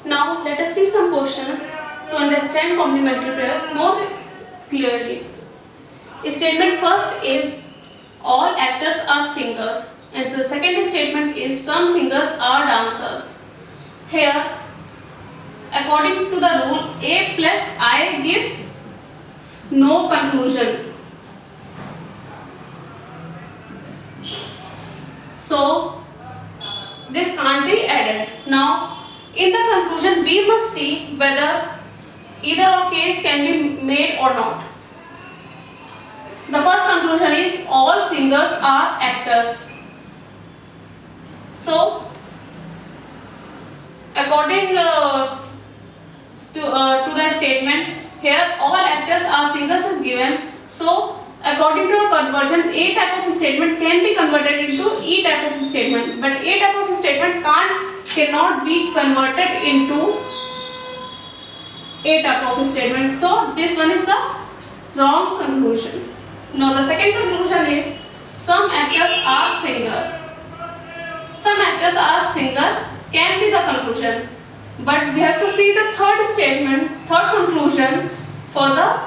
Now let us see some questions to understand complementary pairs more clearly. Statement first is all actors are singers, and the second statement is some singers are dancers. Here, according to the rule, A plus I gives no conclusion. So this can't be added. Now in the conclusion we must see whether either or case can be made or not. The first conclusion is all singers are actors. So according to the statement here, all actors are singers is given. So according to a conversion, A type of statement can be converted into E type of statement, but A type of statement cannot be converted into A type of statement. So this one is the wrong conclusion. Now the second conclusion is some actors are singer. Some actors are singer can be the conclusion, but we have to see the third statement, third conclusion for the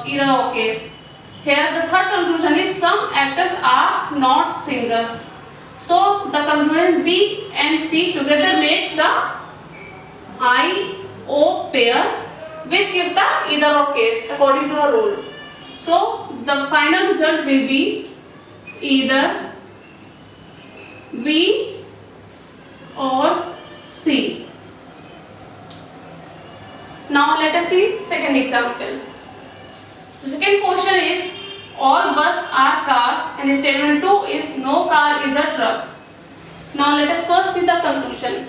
either or case. Here the third conclusion is some actors are not singers. So the conclusion B and C together make the I-O pair, which gives the either or case according to the rule. So the final result will be either B or C. Now let us see second example. The second question is all bus are cars, and statement 2 is no car is a truck. Now let us first see the conclusion.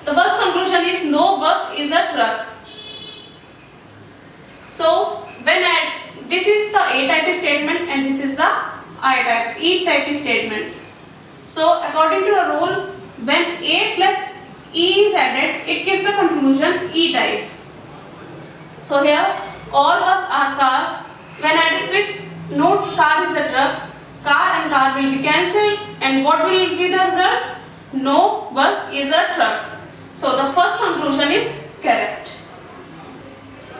The first conclusion is no bus is a truck. So this is the A type statement and this is the E type statement. So according to the rule, when A plus E is added, it gives the conclusion E type. So here all bus are cars. When added with no car is a truck, car and car will be cancelled, and what will be the result? No bus is a truck. So the first conclusion is correct.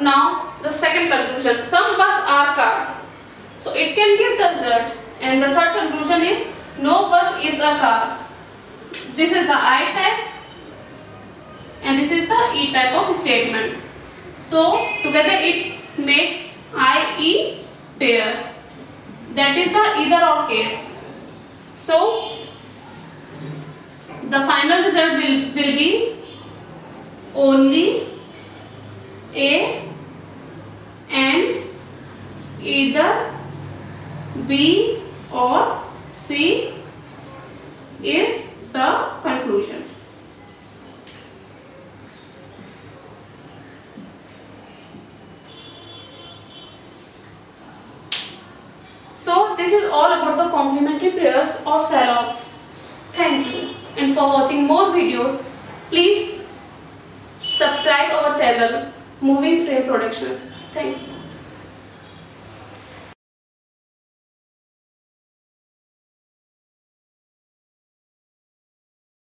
Now the second conclusion, some bus are car. So it can give the result, and the third conclusion is no bus is a car. This is the I type and this is the E type of statement. So together it makes I-E pair. That is the either or case. So the final result will be only A and either B or C is the conclusion. So this is all about the complementary pairs of Celox. Thank you, and for watching more videos, please subscribe our channel Moving Frame Productions. Thank you.